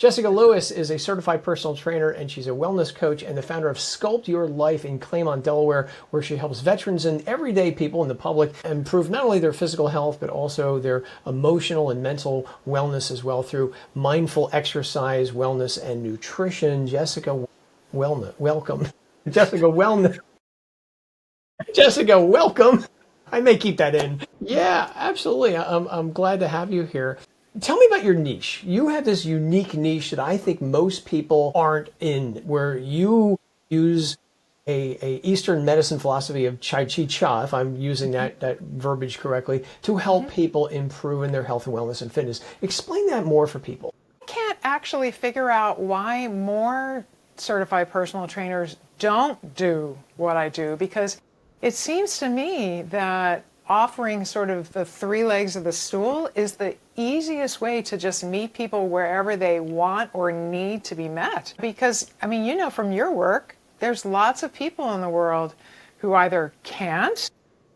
Jessica Lewis is a certified personal trainer, and she's a wellness coach and the founder of Sculpt Your Life in Claymont, Delaware, where she helps veterans and everyday people in the public improve not only their physical health, but also their emotional and mental wellness as well through mindful exercise, wellness, and nutrition. Jessica, welcome. Jessica, wellness. Jessica, welcome. I may keep that in. Yeah, absolutely. I'm glad to have you here. Tell me about your niche. You have this unique niche that I think most people aren't in, where you use a Eastern medicine philosophy of Tai Chi Chih, if I'm using that verbiage correctly, to help people improve in their health and wellness and fitness. Explain that more for people. I can't actually figure out why more certified personal trainers don't do what I do, because it seems to me that offering sort of the three legs of the stool is the easiest way to just meet people wherever they want or need to be met. Because, I mean, you know from your work, there's lots of people in the world who either can't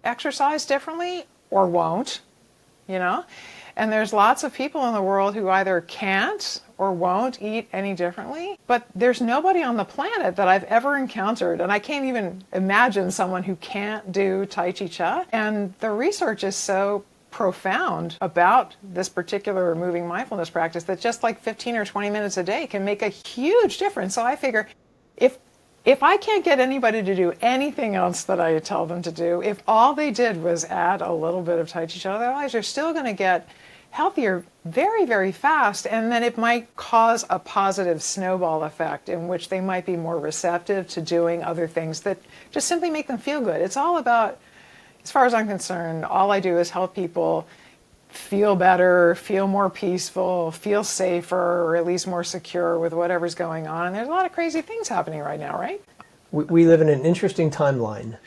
exercise differently or won't, you know? And there's lots of people in the world who either can't or won't eat any differently. But there's nobody on the planet that I've ever encountered, and I can't even imagine someone who can't do Tai Chi Chih. And the research is so profound about this particular moving mindfulness practice that just like 15 or 20 minutes a day can make a huge difference. So I figure if I can't get anybody to do anything else that I tell them to do, if all they did was add a little bit of Tai Chi Chih to their lives, they're still going to get healthier very, very fast. And then it might cause a positive snowball effect in which they might be more receptive to doing other things that just simply make them feel good. It's all about, as far as I'm concerned, all I do is help people feel better, feel more peaceful, feel safer, or at least more secure with whatever's going on. And there's a lot of crazy things happening right now, right? We live in an interesting timeline.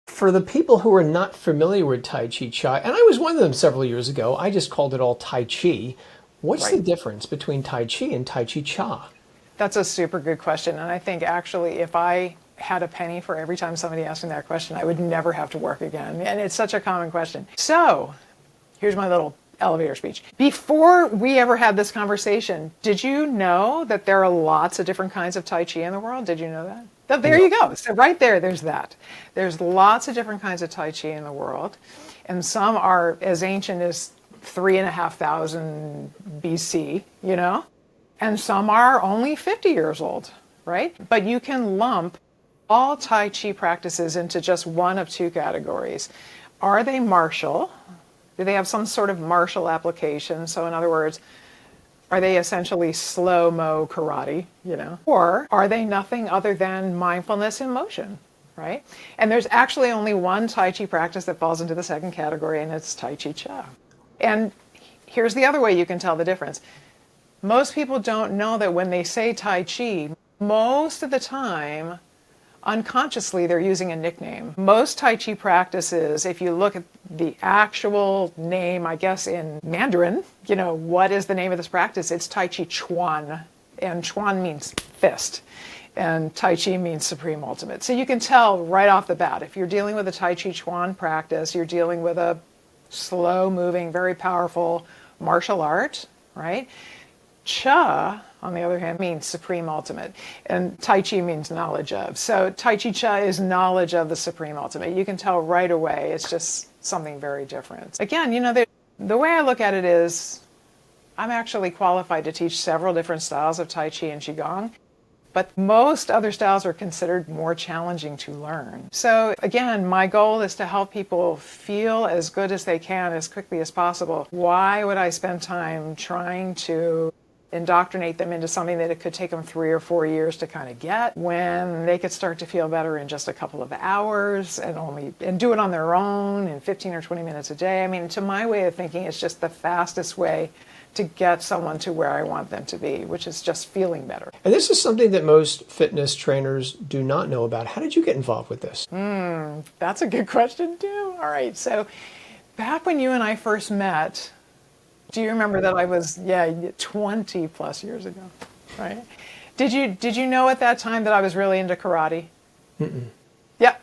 For the people who are not familiar with Tai Chi Chih, and I was one of them several years ago, I just called it all Tai Chi. What's the difference between Tai Chi and Tai Chi Chih? That's a super good question. And I think actually if I had a penny for every time somebody asked me that question, I would never have to work again. And it's such a common question. So here's my little elevator speech. Before we ever had this conversation, did you know that there are lots of different kinds of Tai Chi in the world? Did you know that? So there you go. So right there, there's that. There's lots of different kinds of Tai Chi in the world. And some are as ancient as 3,500 BC, you know? And some are only 50 years old, right? But you can lump all Tai Chi practices into just one of two categories. Are they martial? Do they have some sort of martial application? So in other words, are they essentially slow-mo karate, you know? Or are they nothing other than mindfulness in motion, right? And there's actually only one Tai Chi practice that falls into the second category, and it's Tai Chi Chih. And here's the other way you can tell the difference. Most people don't know that when they say Tai Chi, most of the time, unconsciously, they're using a nickname. Most Tai Chi practices, if you look at the actual name, I guess in Mandarin, you know, what is the name of this practice? It's Tai Chi Chuan, and Chuan means fist, and Tai Chi means supreme ultimate. So you can tell right off the bat, if you're dealing with a Tai Chi Chuan practice, you're dealing with a slow-moving, very powerful martial art, right? Cha, on the other hand, means supreme ultimate, and Tai Chi means knowledge of. So Tai Chi Chih is knowledge of the supreme ultimate. You can tell right away it's just something very different. Again, you know, the way I look at it is I'm actually qualified to teach several different styles of Tai Chi and Qigong, but most other styles are considered more challenging to learn. So again, my goal is to help people feel as good as they can as quickly as possible. Why would I spend time trying to indoctrinate them into something that it could take them 3 or 4 years to kind of get, when they could start to feel better in just a couple of hours and do it on their own in 15 or 20 minutes a day? I mean, to my way of thinking, it's just the fastest way to get someone to where I want them to be, which is just feeling better. And this is something that most fitness trainers do not know about. How did you get involved with this? That's a good question too. All right, so back when you and I first met, do you remember that I was, 20 plus years ago, right? Did you know at that time that I was really into karate? Mm-mm. Yeah,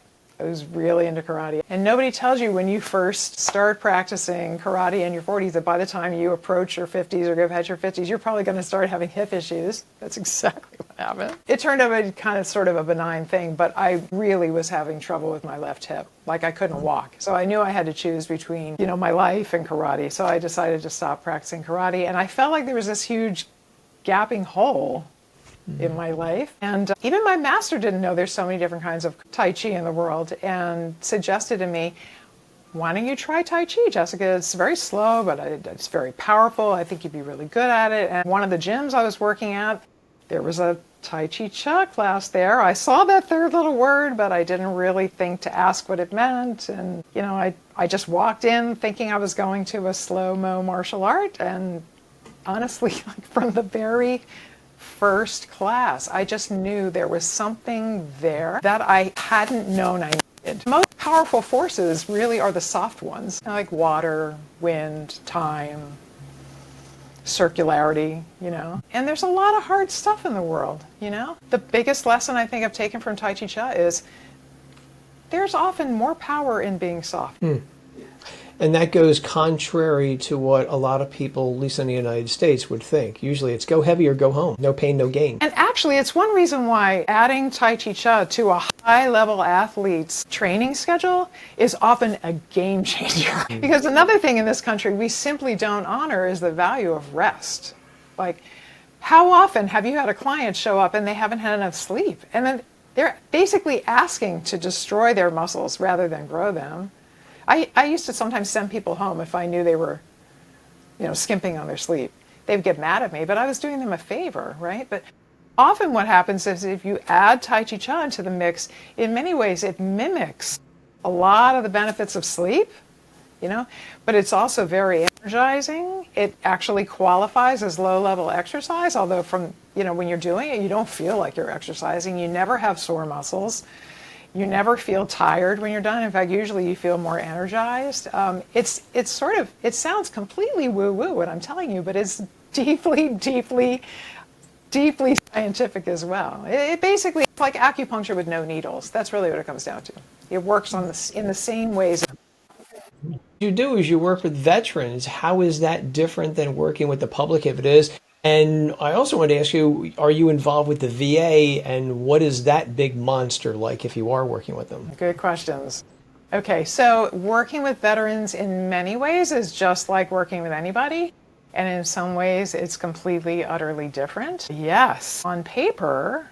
I was really into karate. And nobody tells you when you first start practicing karate in your 40s that by the time you approach your 50s or go past your 50s, you're probably going to start having hip issues. That's exactly what happened. It turned out to be kind of sort of a benign thing, but I really was having trouble with my left hip. Like I couldn't walk. So I knew I had to choose between, my life and karate. So I decided to stop practicing karate. And I felt like there was this huge gaping hole in my life. And even my master didn't know there's so many different kinds of Tai Chi in the world and suggested to me, why don't you try Tai Chi, Jessica? It's very slow, but it's very powerful. I think you'd be really good at it. And one of the gyms I was working at, there was a Tai Chi Chih class there. I saw that third little word, but I didn't really think to ask what it meant. And, I just walked in thinking I was going to a slow-mo martial art. And honestly, like from the very first class, I just knew there was something there that I hadn't known I needed. Most powerful forces really are the soft ones, like water, wind, time, circularity, And there's a lot of hard stuff in the world, The biggest lesson I think I've taken from Tai Chi Chih is there's often more power in being soft. And that goes contrary to what a lot of people, at least in the United States, would think. Usually it's go heavy or go home. No pain, no gain. And actually, it's one reason why adding Tai Chi Chih to a high-level athlete's training schedule is often a game changer. Because another thing in this country we simply don't honor is the value of rest. Like, how often have you had a client show up and they haven't had enough sleep? And then they're basically asking to destroy their muscles rather than grow them. I used to sometimes send people home if I knew they were, skimping on their sleep. They would get mad at me, but I was doing them a favor, right? But often what happens is if you add Tai Chi Chih into the mix, in many ways it mimics a lot of the benefits of sleep, but it's also very energizing. It actually qualifies as low-level exercise, although when you're doing it, you don't feel like you're exercising. You never have sore muscles. You never feel tired when you're done. In fact, usually you feel more energized. It sounds completely woo-woo what I'm telling you, but it's deeply, deeply, deeply scientific as well. It basically, it's like acupuncture with no needles. That's really what it comes down to. It works in the same ways. What you do is you work with veterans. How is that different than working with the public if it is? And I also wanted to ask you, are you involved with the VA, and what is that big monster like if you are working with them? Good questions. Okay, so working with veterans in many ways is just like working with anybody, and in some ways it's completely, utterly different. Yes, on paper,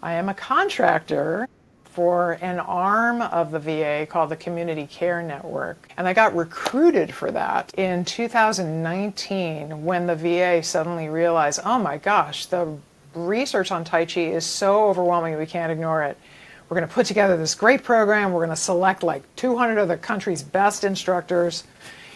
I am a contractor for an arm of the VA called the Community Care Network. And I got recruited for that in 2019 when the VA suddenly realized, oh my gosh, the research on Tai Chi is so overwhelming we can't ignore it. We're going to put together this great program. We're going to select like 200 of the country's best instructors.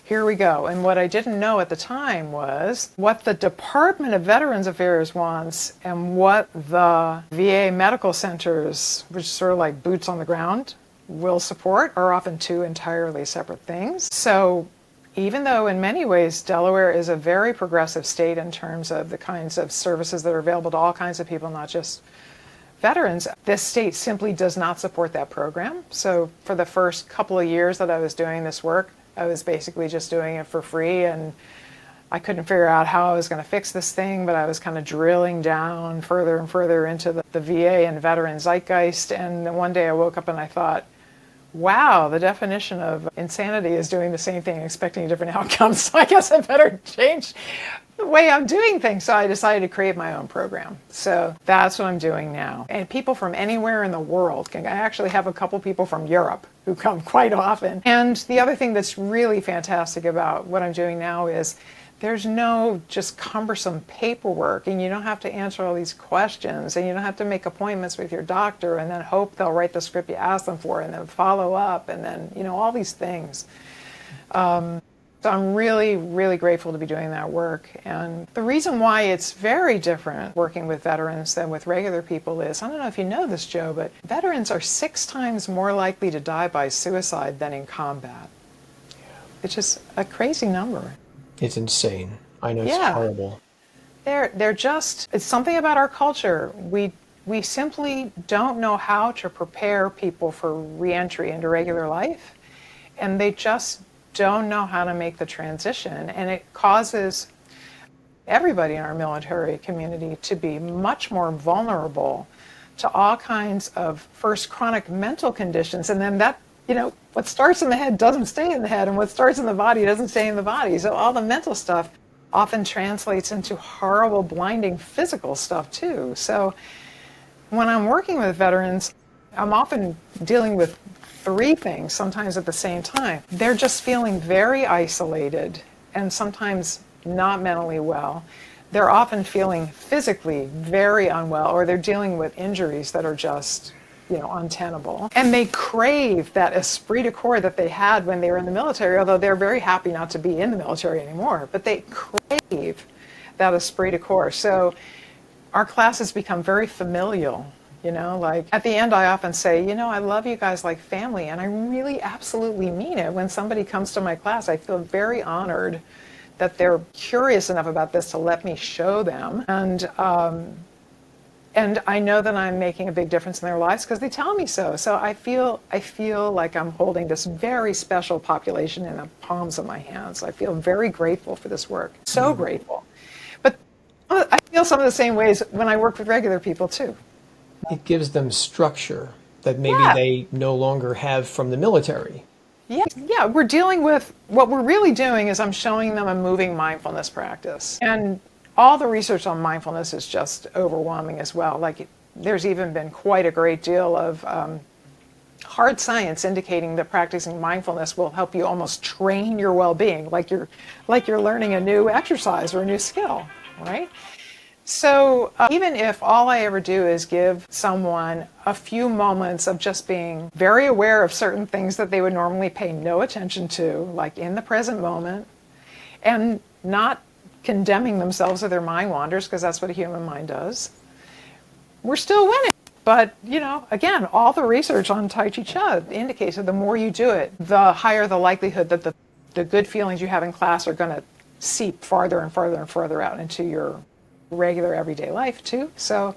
Here we go. And what I didn't know at the time was what the Department of Veterans Affairs wants and what the VA medical centers, which is sort of like boots on the ground, will support are often two entirely separate things. So even though in many ways Delaware is a very progressive state in terms of the kinds of services that are available to all kinds of people, not just veterans, this state simply does not support that program. So for the first couple of years that I was doing this work, I was basically just doing it for free, and I couldn't figure out how I was going to fix this thing, but I was kind of drilling down further and further into the VA and veteran zeitgeist. And then one day I woke up and I thought, wow, the definition of insanity is doing the same thing and expecting different outcomes. So I guess I better change the way I'm doing things. So I decided to create my own program. So that's what I'm doing now. And people from anywhere in the world I actually have a couple people from Europe who come quite often. And the other thing that's really fantastic about what I'm doing now is there's no just cumbersome paperwork, and you don't have to answer all these questions, and you don't have to make appointments with your doctor and then hope they'll write the script you asked them for and then follow up and then, all these things. So I'm really, really grateful to be doing that work. And the reason why it's very different working with veterans than with regular people is, I don't know if you know this, Joe, but veterans are 6 times more likely to die by suicide than in combat. It's just a crazy number. It's insane. I know, it's horrible. They're just, it's something about our culture. We we simply don't know how to prepare people for reentry into regular life, and they just don't know how to make the transition, and it causes everybody in our military community to be much more vulnerable to all kinds of, first, chronic mental conditions, and then that, what starts in the head doesn't stay in the head, and what starts in the body doesn't stay in the body. So all the mental stuff often translates into horrible, blinding physical stuff too. So when I'm working with veterans, I'm often dealing with three things, sometimes at the same time. They're just feeling very isolated and sometimes not mentally well. They're often feeling physically very unwell, or they're dealing with injuries that are just, untenable. And they crave that esprit de corps that they had when they were in the military, although they're very happy not to be in the military anymore, but they crave that esprit de corps. So our classes become very familial. Like at the end, I often say, I love you guys like family, and I really absolutely mean it. When somebody comes to my class, I feel very honored that they're curious enough about this to let me show them. And I know that I'm making a big difference in their lives because they tell me so. So I feel like I'm holding this very special population in the palms of my hands. I feel very grateful for this work, so grateful. But I feel some of the same ways when I work with regular people too. It gives them structure that maybe they no longer have from the military. Yeah, we're dealing with, what we're really doing is I'm showing them a moving mindfulness practice. And all the research on mindfulness is just overwhelming as well. Like there's even been quite a great deal of hard science indicating that practicing mindfulness will help you almost train your well-being, like you're learning a new exercise or a new skill, right? So even if all I ever do is give someone a few moments of just being very aware of certain things that they would normally pay no attention to, like in the present moment, and not condemning themselves or their mind wanders, because that's what a human mind does, we're still winning. But, again, all the research on Tai Chi Chih indicates that the more you do it, the higher the likelihood that the good feelings you have in class are going to seep farther and farther and further out into your regular everyday life too. So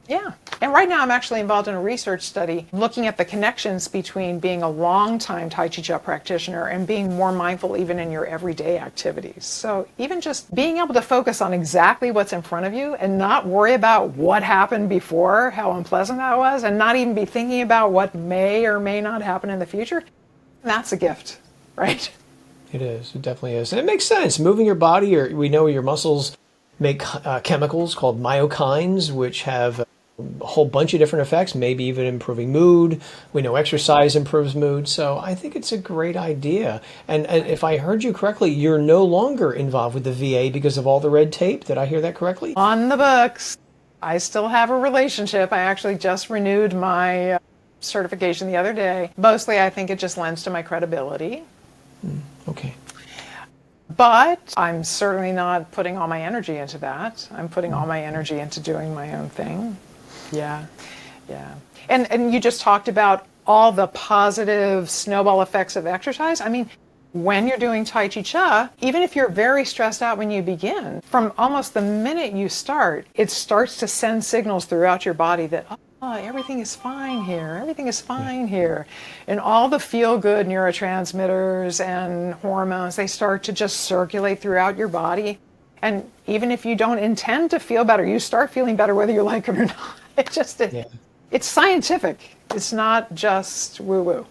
yeah. And right now I'm actually involved in a research study looking at the connections between being a long-time Tai Chi Chih practitioner and being more mindful even in your everyday activities. So even just being able to focus on exactly what's in front of you and not worry about what happened before, how unpleasant that was, and not even be thinking about what may or may not happen in the future, that's a gift, right? It is. It definitely is. And it makes sense. Moving your body, or we know your muscles make chemicals called myokines, which have a whole bunch of different effects, maybe even improving mood. We know exercise improves mood. So I think it's a great idea. And if I heard you correctly, you're no longer involved with the VA because of all the red tape. Did I hear that correctly? On the books. I still have a relationship. I actually just renewed my certification the other day. Mostly, I think it just lends to my credibility. Okay. But I'm certainly not putting all my energy into that. I'm putting all my energy into doing my own thing. Yeah. And you just talked about all the positive snowball effects of exercise. I mean, when you're doing Tai Chi Chih, even if you're very stressed out when you begin, from almost the minute you start, it starts to send signals throughout your body that, everything is fine here. Everything is fine here. And all the feel-good neurotransmitters and hormones, they start to just circulate throughout your body. And even if you don't intend to feel better, you start feeling better whether you like it or not. It's scientific. It's not just woo-woo.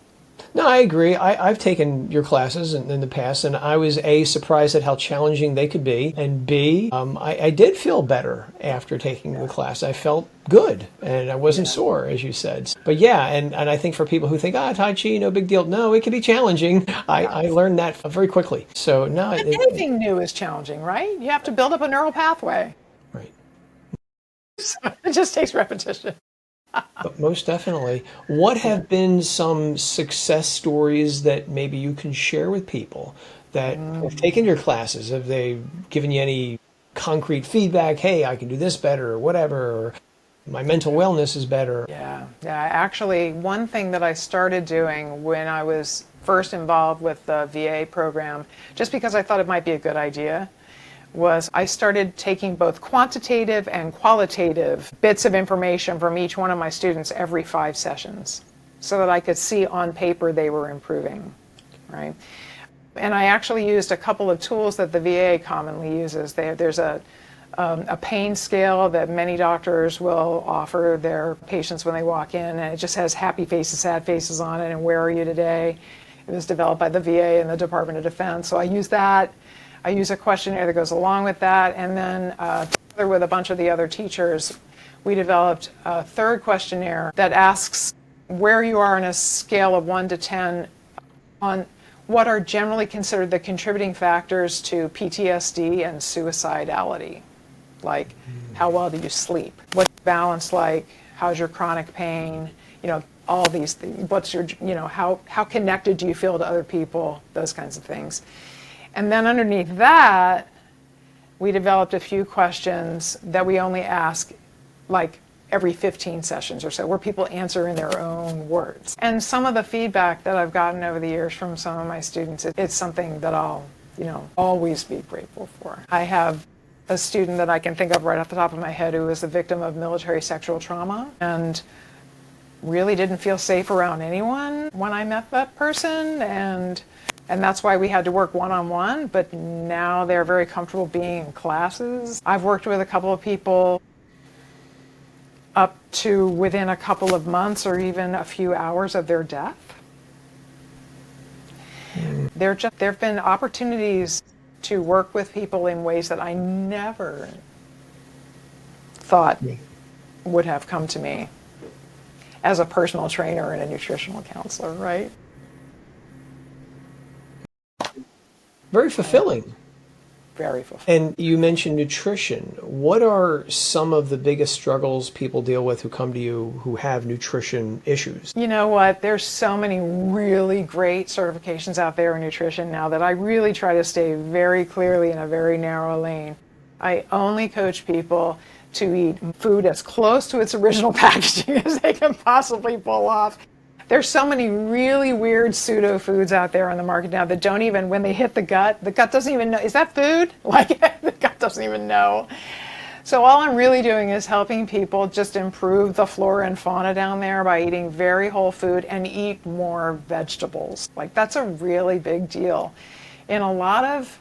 No, I agree. I've taken your classes in the past, and I was A, surprised at how challenging they could be, and B, I did feel better after taking the class. I felt good, and I wasn't sore, as you said. But yeah, and I think for people who think, Tai Chi, no big deal. No, it can be challenging. I learned that very quickly. So no. Anything new is challenging, right? You have to build up a neural pathway. Right. So it just takes repetition. But most definitely. What have been some success stories that maybe you can share with people that have taken your classes? Have they given you any concrete feedback? Hey, I can do this better, or whatever, or my mental wellness is better. Yeah. Actually, one thing that I started doing when I was first involved with the VA program, just because I thought it might be a good idea, was I started taking both quantitative and qualitative bits of information from each one of my students every 5 sessions so that I could see on paper they were improving, right? And I actually used a couple of tools that the VA commonly uses. There's a pain scale that many doctors will offer their patients when they walk in, and it just has happy faces, sad faces on it, and where are you today? It was developed by the VA and the Department of Defense. So I use that. I use a questionnaire that goes along with that, and then together with a bunch of the other teachers, we developed a third questionnaire that asks where you are on a scale of 1 to 10 on what are generally considered the contributing factors to PTSD and suicidality. Like, how well do you sleep? What's your balance like? How's your chronic pain? You know, all these things. What's your, you know, how connected do you feel to other people? Those kinds of things. And then underneath that, we developed a few questions that we only ask like every 15 sessions or so, where people answer in their own words. And some of the feedback that I've gotten over the years from some of my students, it's something that I'll, you know, always be grateful for. I have a student that I can think of right off the top of my head who was the victim of military sexual trauma and really didn't feel safe around anyone when I met that person, and that's why we had to work one-on-one, but now they're very comfortable being in classes. I've worked with a couple of people up to within a couple of months or even a few hours of their death. There have been opportunities to work with people in ways that I never thought would have come to me as a personal trainer and a nutritional counselor, right? Very fulfilling. Very fulfilling. And you mentioned nutrition. What are some of the biggest struggles people deal with who come to you who have nutrition issues? You know what? There's so many really great certifications out there in nutrition now that I really try to stay very clearly in a very narrow lane. I only coach people to eat food as close to its original packaging as they can possibly pull off. There's so many really weird pseudo foods out there on the market now that don't even, when they hit the gut doesn't even know, is that food? Like, the gut doesn't even know. So all I'm really doing is helping people just improve the flora and fauna down there by eating very whole food and eat more vegetables. Like, that's a really big deal. In a lot of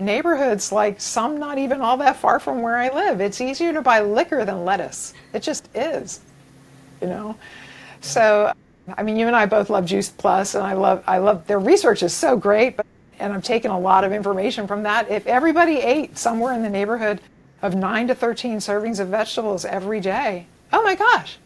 neighborhoods, like some not even all that far from where I live, it's easier to buy liquor than lettuce. It just is, you know? So, I mean, you and I both love Juice Plus, and I love their research is so great, and I've taken a lot of information from that. If everybody ate somewhere in the neighborhood of 9 to 13 servings of vegetables every day, oh my gosh,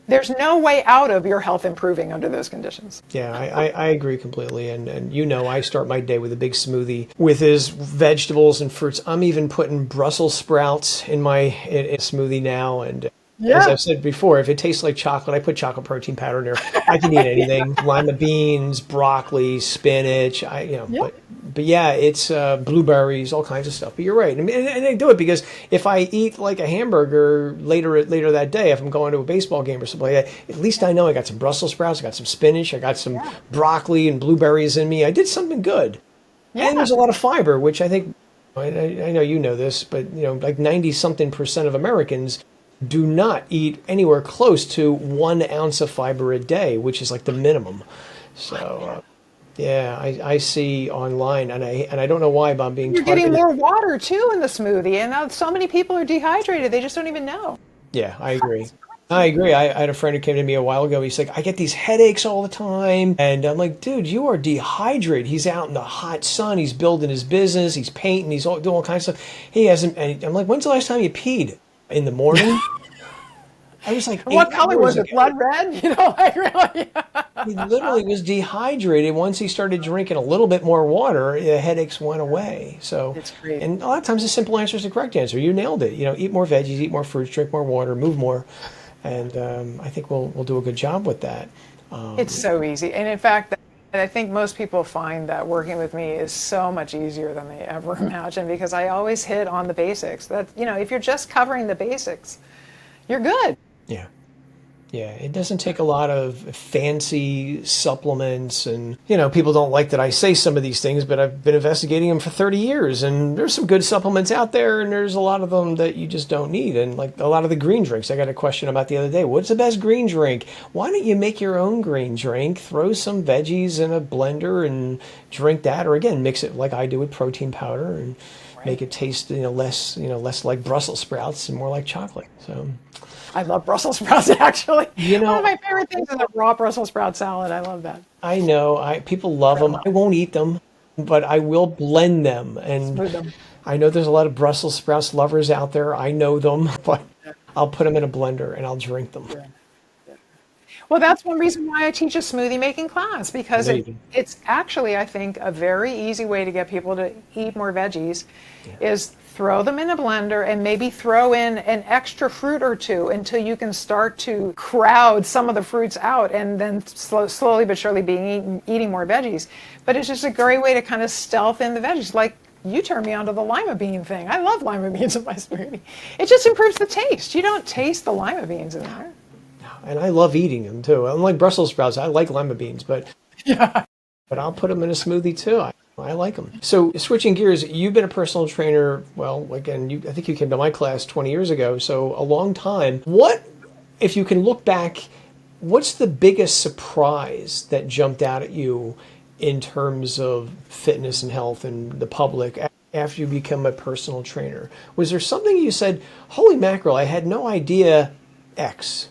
there's no way out of your health improving under those conditions. Yeah, I agree completely. And you know, I start my day with a big smoothie with his vegetables and fruits. I'm even putting Brussels sprouts in my smoothie now. And as I've said before, if it tastes like chocolate, I put chocolate protein powder in there. I can eat anything: lima beans, broccoli, spinach. But yeah, it's blueberries, all kinds of stuff. But you're right, and I do it because if I eat like a hamburger later that day, if I'm going to a baseball game or something like that, at least I know I got some Brussels sprouts, I got some spinach, I got some broccoli and blueberries in me. I did something good, and there's a lot of fiber, which I think I know you know this, but you know, like 90-something% of Americans do not eat anywhere close to 1 ounce of fiber a day, which is like the minimum. So, I see online, and I don't know why, but I'm being targeted. You're getting more water too in the smoothie, and now so many people are dehydrated; they just don't even know. Yeah, I agree. I had a friend who came to me a while ago. He's like, I get these headaches all the time. And I'm like, dude, you are dehydrated. He's out in the hot sun. He's building his business. He's painting. He's doing all kinds of stuff. He hasn't, and I'm like, when's the last time you peed? In the morning? I was like, what color was it? Blood red? You know, like really? He literally was dehydrated. Once he started drinking a little bit more water, the headaches went away. So, it's great. And a lot of times the simple answer is the correct answer. You nailed it. You know, eat more veggies, eat more fruits, drink more water, move more. And I think we'll do a good job with that. It's so easy. And in fact, I think most people find that working with me is so much easier than they ever imagined, because I always hit on the basics. That, you know, if you're just covering the basics, you're good. Yeah. Yeah, it doesn't take a lot of fancy supplements. And, people don't like that I say some of these things, but I've been investigating them for 30 years. And there's some good supplements out there, and there's a lot of them that you just don't need. And like a lot of the green drinks, I got a question about the other day. What's the best green drink? Why don't you make your own green drink? Throw some veggies in a blender and drink that. Or again, mix it like I do with protein powder and make it taste, less like Brussels sprouts and more like chocolate. So. I love Brussels sprouts, actually. You One know, of my favorite things is a raw Brussels sprout salad. I love that. I know, people love them. I won't eat them, but I will blend them. And Smooth them. I know there's a lot of Brussels sprouts lovers out there. I know them, but I'll put them in a blender and I'll drink them. Well, that's one reason why I teach a smoothie making class, because it's actually, I think, a very easy way to get people to eat more veggies is throw them in a blender and maybe throw in an extra fruit or two until you can start to crowd some of the fruits out, and then slowly but surely eating more veggies. But it's just a great way to kind of stealth in the veggies. Like you turned me onto the lima bean thing. I love lima beans in my smoothie. It just improves the taste. You don't taste the lima beans in there. And I love eating them too. Unlike Brussels sprouts, I like lima beans, but I'll put them in a smoothie too. I like them. So switching gears, you've been a personal trainer, well, again, I think you came to my class 20 years ago, so a long time. What, if you can look back, what's the biggest surprise that jumped out at you in terms of fitness and health and the public after you become a personal trainer? Was there something you said, holy mackerel, I had no idea X?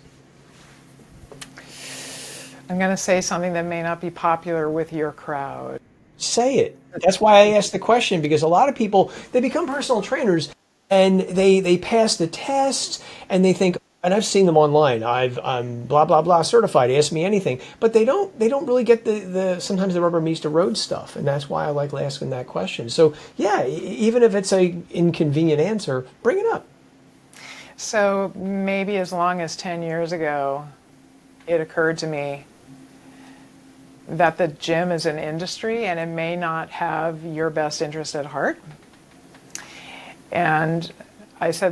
I'm going to say something that may not be popular with your crowd. Say it. That's why I asked the question, because a lot of people, they become personal trainers and they pass the test and they think, and I've seen them online, I'm blah, blah, blah certified, ask me anything, but they don't really get the sometimes the rubber meets the road stuff. And that's why I like asking that question. So yeah, even if it's a inconvenient answer, bring it up. So maybe as long as 10 years ago, it occurred to me that the gym is an industry and it may not have your best interest at heart. And I say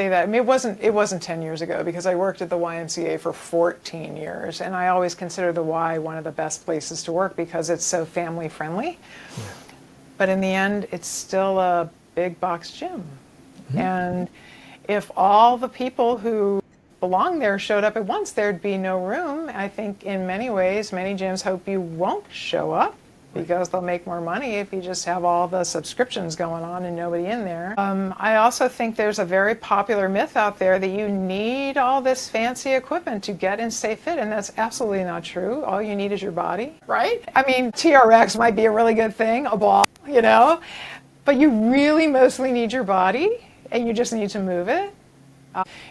that, I mean, it wasn't 10 years ago, because I worked at the YMCA for 14 years, and I always consider the Y one of the best places to work because it's so family friendly. Yeah. But in the end, it's still a big box gym. Mm-hmm. And if all the people who belong there showed up at once, there'd be no room. I think in many ways, many gyms hope you won't show up because they'll make more money if you just have all the subscriptions going on and nobody in there. I also think there's a very popular myth out there that you need all this fancy equipment to get and stay fit, and that's absolutely not true. All you need is your body, right? I mean, TRX might be a really good thing, a ball, but you really mostly need your body, and you just need to move it.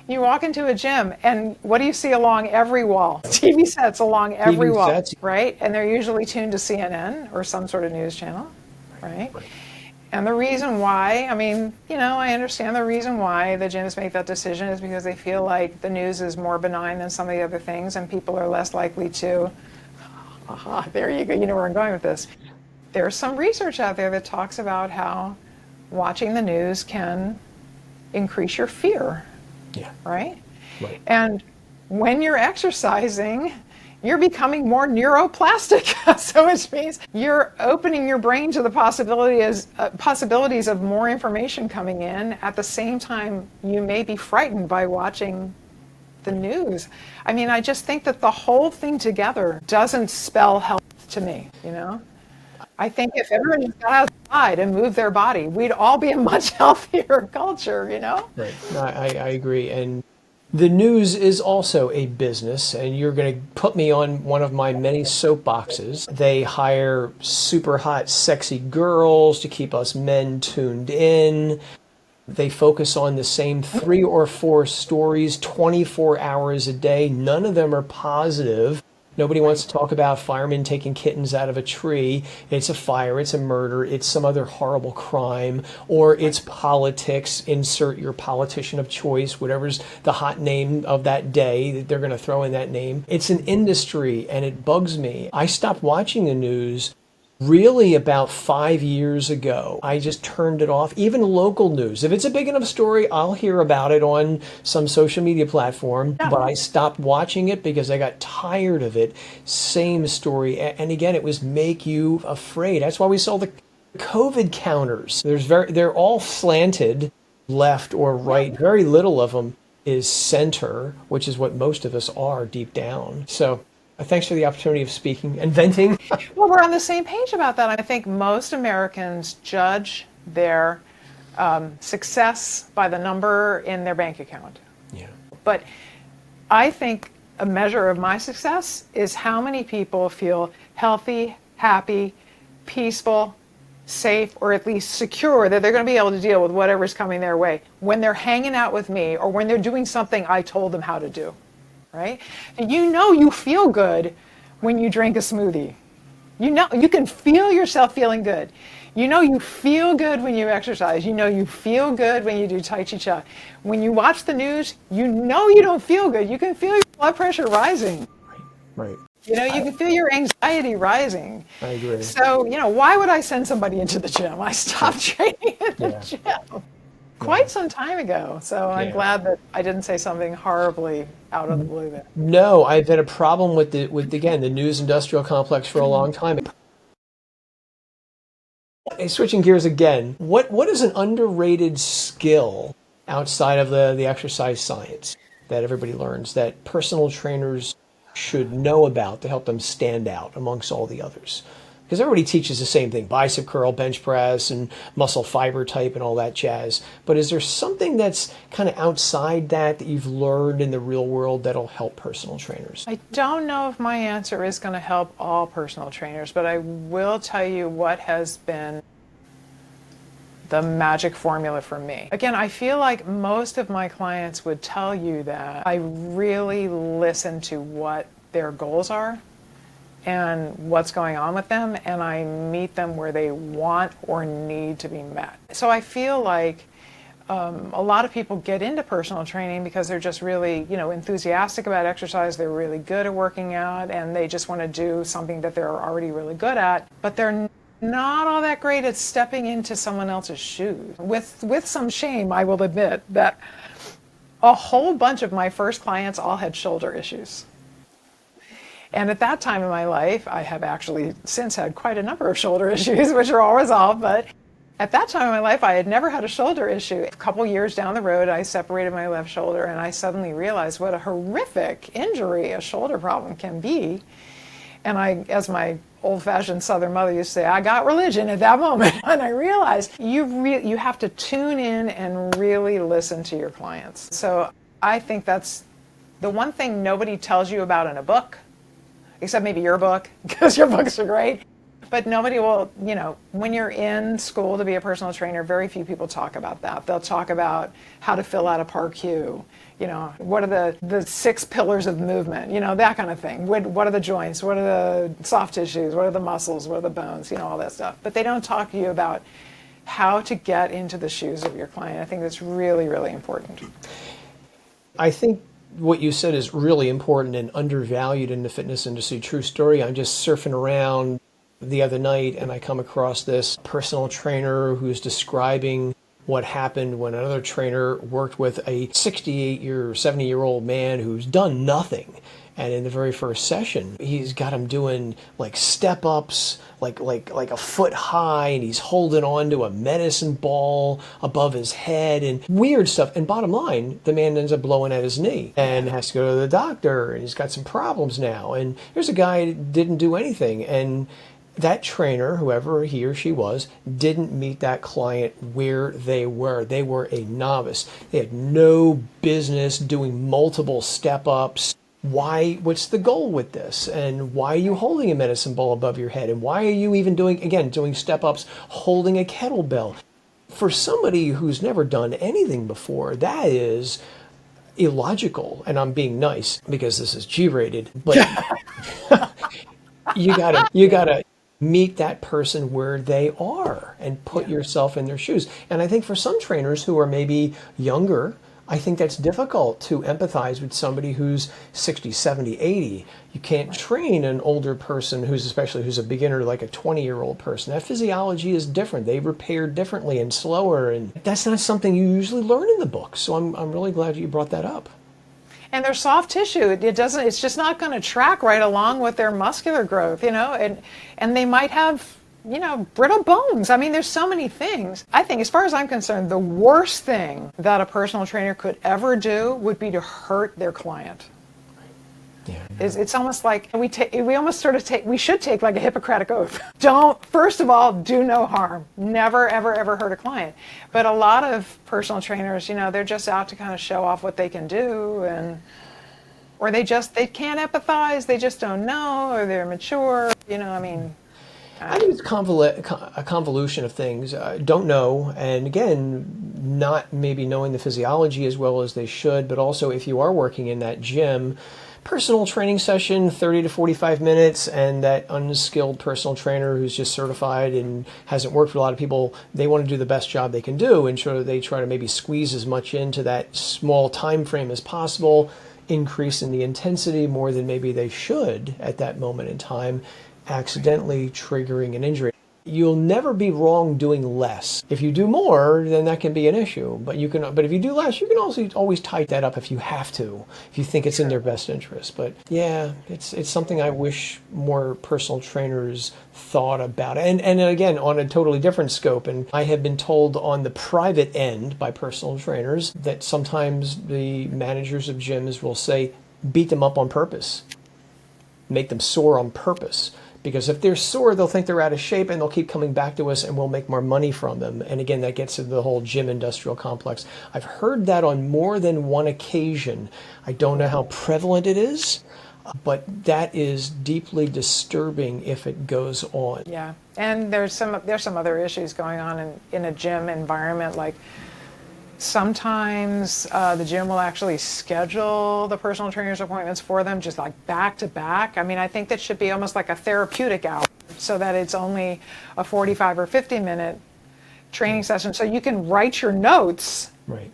You walk into a gym, and what do you see along every wall? TV sets along every wall, sets. Right? And they're usually tuned to CNN or some sort of news channel, right? And the reason why, I mean, I understand the reason why the gyms make that decision is because they feel like the news is more benign than some of the other things, and people are less likely to, there you go, you know where I'm going with this. There's some research out there that talks about how watching the news can increase your fear. Yeah. Right? And when you're exercising, you're becoming more neuroplastic. So which means you're opening your brain to the possibilities of more information coming in. At the same time, you may be frightened by watching the news. I mean, I just think that the whole thing together doesn't spell health to me, I think if everyone just got outside and moved their body, we'd all be a much healthier culture, Right. I agree. And the news is also a business, and you're going to put me on one of my many soapboxes. They hire super hot, sexy girls to keep us men tuned in. They focus on the same 3 or 4 stories 24 hours a day. None of them are positive. Nobody wants to talk about firemen taking kittens out of a tree. It's a fire, it's a murder, it's some other horrible crime, or it's politics. Insert your politician of choice, whatever's the hot name of that day, they're going to throw in that name. It's an industry, and it bugs me. I stopped watching the news Really, about 5 years ago, I just turned it off. Even local news. If it's a big enough story, I'll hear about it on some social media platform. Yeah. But I stopped watching it because I got tired of it. Same story. And again, it was make you afraid. That's why we saw the COVID counters. They're all slanted left or right. Very little of them is center, which is what most of us are deep down. So thanks for the opportunity of speaking and venting. Well, we're on the same page about that. I think most Americans judge their success by the number in their bank account. Yeah. But I think a measure of my success is how many people feel healthy, happy, peaceful, safe, or at least secure that they're going to be able to deal with whatever's coming their way when they're hanging out with me or when they're doing something I told them how to do, right? And you feel good when you drink a smoothie. You can feel yourself feeling good. You feel good when you exercise. You feel good when you do Tai Chi Chih. When you watch the news, you don't feel good. You can feel your blood pressure rising. Right. You can feel your anxiety rising. I agree. So, why would I send somebody into the gym? I stopped training in the gym quite some time ago. So I'm glad that I didn't say something horribly out of the blue there. No, I've had a problem with again, the news industrial complex for a long time. Switching gears again, what is an underrated skill outside of the exercise science that everybody learns that personal trainers should know about to help them stand out amongst all the others? Because everybody teaches the same thing, bicep curl, bench press, and muscle fiber type and all that jazz. But is there something that's kind of outside that you've learned in the real world that'll help personal trainers? I don't know if my answer is going to help all personal trainers, but I will tell you what has been the magic formula for me. Again, I feel like most of my clients would tell you that I really listen to what their goals are and what's going on with them, and I meet them where they want or need to be met. So I feel like a lot of people get into personal training because they're just really, enthusiastic about exercise. They're really good at working out, and they just want to do something that they're already really good at, but they're not all that great at stepping into someone else's shoes. With some shame, I will admit that a whole bunch of my first clients all had shoulder issues. And at that time in my life, I have actually since had quite a number of shoulder issues, which are all resolved, but at that time in my life, I had never had a shoulder issue. A couple years down the road, I separated my left shoulder, and I suddenly realized what a horrific injury a shoulder problem can be. And I, as my old-fashioned Southern mother used to say, I got religion at that moment. And I realized you have to tune in and really listen to your clients. So I think that's the one thing nobody tells you about in a book, except maybe your book, because your books are great. But nobody will, when you're in school to be a personal trainer, very few people talk about that. They'll talk about how to fill out a PAR-Q, what are the 6 pillars of movement, that kind of thing. What are the joints? What are the soft tissues? What are the muscles? What are the bones? All that stuff. But they don't talk to you about how to get into the shoes of your client. I think that's really, really important. I think what you said is really important and undervalued in the fitness industry. True story. I'm just surfing around the other night and I come across this personal trainer who's describing what happened when another trainer worked with a 68-year, 70-year-old man who's done nothing. And in the very first session, he's got him doing like step ups, like a foot high, and he's holding on to a medicine ball above his head and weird stuff. And bottom line, the man ends up blowing at his knee and has to go to the doctor, and he's got some problems now. And here's a guy who didn't do anything. And that trainer, whoever he or she was, didn't meet that client where they were. They were a novice. They had no business doing multiple step-ups. Why? What's the goal with this? And why are you holding a medicine ball above your head? And why are you even doing step-ups, holding a kettlebell? For somebody who's never done anything before, that is illogical. And I'm being nice because this is G-rated, but you gotta meet that person where they are and put yourself in their shoes. And I think for some trainers who are maybe younger, I think that's difficult to empathize with somebody who's 60, 70, 80. You can't train an older person especially who's a beginner, like a 20-year-old person. That physiology is different. They repair differently and slower, and that's not something you usually learn in the book. So I'm really glad you brought that up. And their soft tissue, it's just not going to track right along with their muscular growth, and they might have, brittle bones. I mean, there's so many things. I think, as far as I'm concerned, the worst thing that a personal trainer could ever do would be to hurt their client. Yeah. It's almost like we should take like a Hippocratic oath. First of all, do no harm. Never, ever, ever hurt a client. But a lot of personal trainers, they're just out to kind of show off what they can do, or they can't empathize, they just don't know, or they're immature, I think it's a convolution of things. Don't know, and again, not maybe knowing the physiology as well as they should, but also if you are working in that gym, personal training session, 30 to 45 minutes, and that unskilled personal trainer who's just certified and hasn't worked with a lot of people, they want to do the best job they can do, and so they try to maybe squeeze as much into that small time frame as possible, increase in the intensity more than maybe they should at that moment in time, accidentally triggering an injury. You'll never be wrong doing less. If you do more, then that can be an issue. But if you do less, you can also always tighten that up if you have to, if you think it's in their best interest. But yeah, it's something I wish more personal trainers thought about. And again, on a totally different scope. And I have been told on the private end by personal trainers that sometimes the managers of gyms will say, beat them up on purpose, make them sore on purpose. Because if they're sore, they'll think they're out of shape and they'll keep coming back to us and we'll make more money from them. And again, that gets into the whole gym industrial complex. I've heard that on more than one occasion. I don't know how prevalent it is, but that is deeply disturbing if it goes on. Yeah, and there's some other issues going on in a gym environment, like sometimes the gym will actually schedule the personal trainer's appointments for them just like back to back. I mean, I think that should be almost like a therapeutic hour so that it's only a 45 or 50-minute training session so you can write your notes. Right.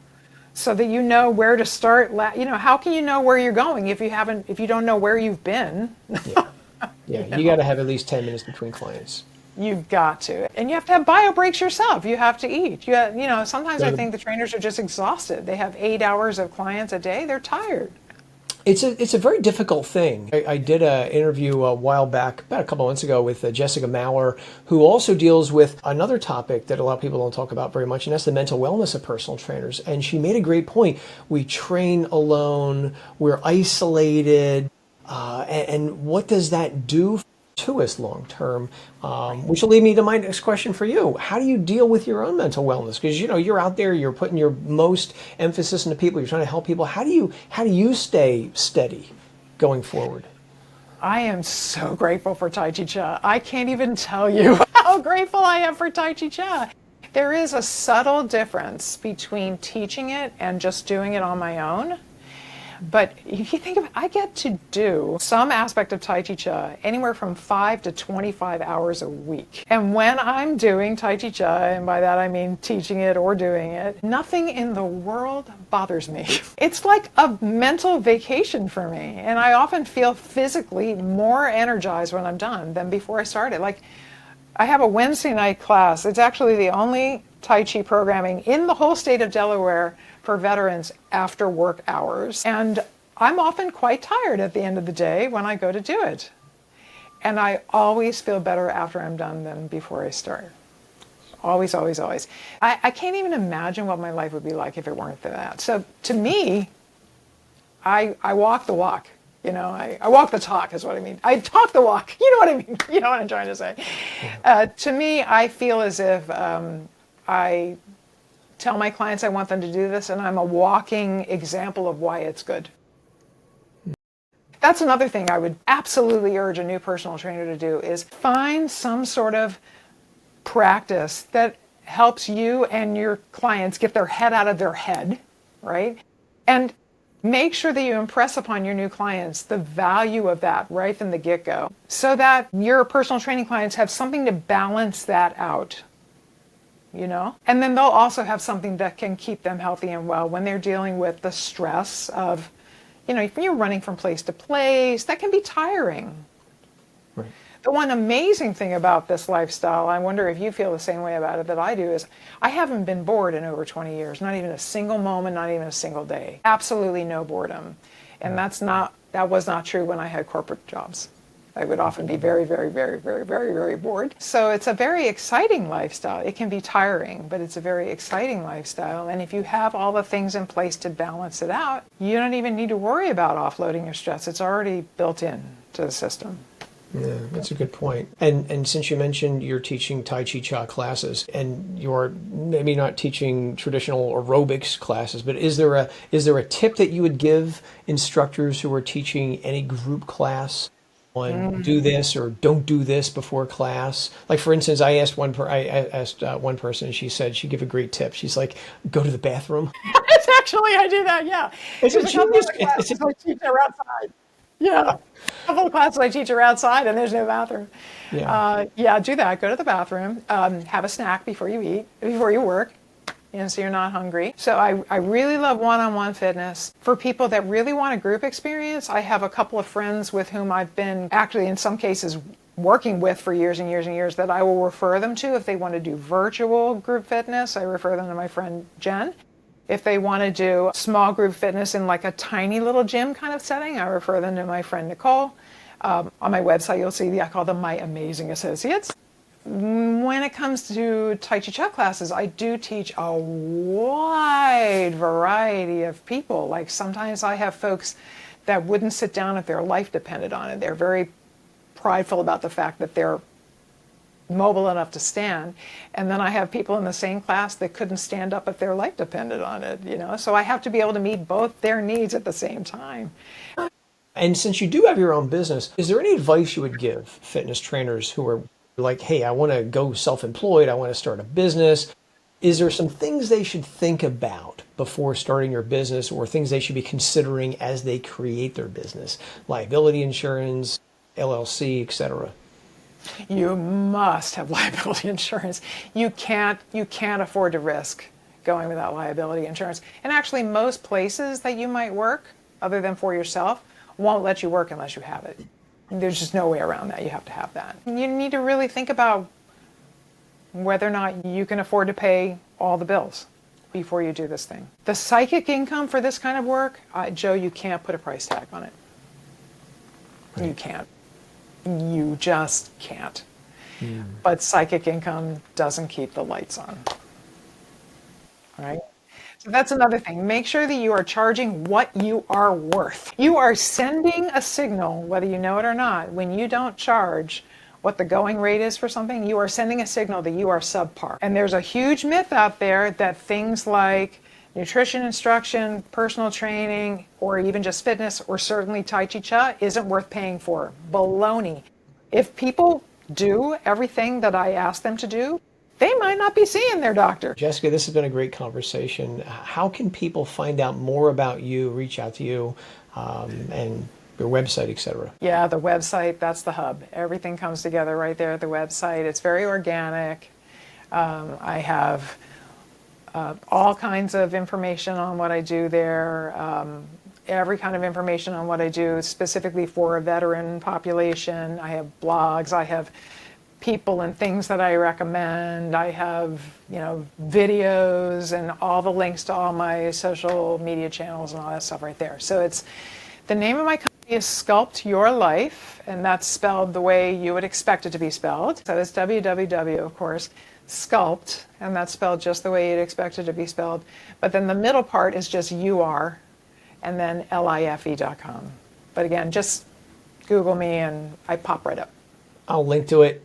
So that you know where to start. How can you know where you're going if you don't know where you've been? Yeah, you got to have at least 10 minutes between clients. You've got to. And you have to have bio breaks yourself. You have to eat. Sometimes I think the trainers are just exhausted. They have 8 hours of clients a day. They're tired. It's a very difficult thing. I did an interview a while back, about a couple months ago, with Jessica Maurer, who also deals with another topic that a lot of people don't talk about very much, and that's the mental wellness of personal trainers. And she made a great point. We train alone. We're isolated. And what does that do to us long term, which will lead me to my next question for you. How do you deal with your own mental wellness? Because you're out there, you're putting your most emphasis into people, you're trying to help people. How do you stay steady going forward? I am so grateful for Tai Chi Chih. I can't even tell you how grateful I am for Tai Chi Chih. There is a subtle difference between teaching it and just doing it on my own. But if you think of it, I get to do some aspect of Tai Chi Chih anywhere from 5 to 25 hours a week. And when I'm doing Tai Chi Chih, and by that I mean teaching it or doing it, nothing in the world bothers me. It's like a mental vacation for me. And I often feel physically more energized when I'm done than before I started. Like, I have a Wednesday night class. It's actually the only Tai Chi programming in the whole state of Delaware for veterans after work hours. And I'm often quite tired at the end of the day when I go to do it. And I always feel better after I'm done than before I start. Always, always, always. I can't even imagine what my life would be like if it weren't for that. So to me, I walk the walk. I walk the talk is what I mean. I talk the walk. You know what I mean? You know what I'm trying to say. To me, I feel as if I tell my clients I want them to do this, and I'm a walking example of why it's good. That's another thing I would absolutely urge a new personal trainer to do, is find some sort of practice that helps you and your clients get their head out of their head, right? And make sure that you impress upon your new clients the value of that right from the get-go, so that your personal training clients have something to balance that out. you know? And then they'll also have something that can keep them healthy and well when they're dealing with the stress of, you know, if you're running from place to place, that can be tiring. Right. The one amazing thing about this lifestyle, I wonder if you feel the same way about it that I do, is I haven't been bored in over 20 years, not even a single moment, not even a single day. Absolutely no boredom. And that was not true when I had corporate jobs. I would often be very, very, very, very, very, very bored. So it's a very exciting lifestyle. It can be tiring, but it's a very exciting lifestyle. And if you have all the things in place to balance it out, you don't even need to worry about offloading your stress. It's already built in to the system. Yeah, that's a good point. And since you mentioned you're teaching Tai Chi Chih classes, and you're maybe not teaching traditional aerobics classes, but is there a tip that you would give instructors who are teaching any group class on do this or don't do this before class? Like, for instance, I asked one person, and she said she'd give a great tip. She's like, go to the bathroom. It's actually, I do that, yeah. It's a There's a couple genius. of classes I teach are outside. Yeah. A couple of classes I teach are outside and there's no bathroom. Yeah. Yeah, do that. Go to the bathroom. Have a snack before you eat, before you work. You know, so you're not hungry. So I really love one-on-one fitness. For people that really want a group experience, I have a couple of friends with whom I've been actually in some cases working with for years and years and years that I will refer them to if they want to do virtual group fitness. I refer them to my friend Jen. If they want to do small group fitness in like a tiny little gym kind of setting, I refer them to my friend Nicole. On my website, you'll see I call them my amazing associates. When it comes to Tai Chi Chih classes, I do teach a wide variety of people. Like sometimes I have folks that wouldn't sit down if their life depended on it. They're very prideful about the fact that they're mobile enough to stand. And then I have people in the same class that couldn't stand up if their life depended on it, you know? So I have to be able to meet both their needs at the same time. And since you do have your own business, is there any advice you would give fitness trainers who are like, hey, I want to go self-employed, I want to start a business? Is there some things they should think about before starting your business, or things they should be considering as they create their business? Liability insurance, LLC, etc. You must have liability insurance. You can't afford to risk going without liability insurance. And actually most places that you might work, other than for yourself, won't let you work unless you have it. There's just no way around that. You have to have that. You need to really think about whether or not you can afford to pay all the bills before you do this thing. The psychic income for this kind of work, Joe, you can't put a price tag on it. You can't. You just can't. But psychic income doesn't keep the lights on. Right? So that's another thing. Make sure that you are charging what you are worth. You are sending a signal, whether you know it or not, when you don't charge what the going rate is for something, you are sending a signal that you are subpar. And there's a huge myth out there that things like nutrition instruction, personal training, or even just fitness, or certainly Tai Chi Chih isn't worth paying for. Baloney. If people do everything that I ask them to do, they might not be seeing their doctor. Jessica, this has been a great conversation. How can people find out more about you, reach out to you, and your website, etc.? Yeah, the website, that's the hub. Everything comes together right there at the website. It's very organic. I have all kinds of information on what I do there, every kind of information on what I do specifically for a veteran population. I have blogs, I have people and things that I recommend. I have, you know, videos and all the links to all my social media channels and all that stuff right there. So it's, the name of my company is Sculpt Your Life, and that's spelled the way you would expect it to be spelled. So it's www, of course, Sculpt, and that's spelled just the way you'd expect it to be spelled. But then the middle part is just UR, and then life.com. But again, just Google me and I pop right up. I'll link to it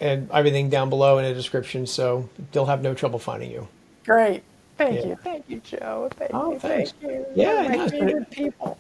and everything down below in the description, so they'll have no trouble finding you. Great. Thank you, Joe. Thank you. Thanks. Thank you. Yeah, You're my no, favorite people.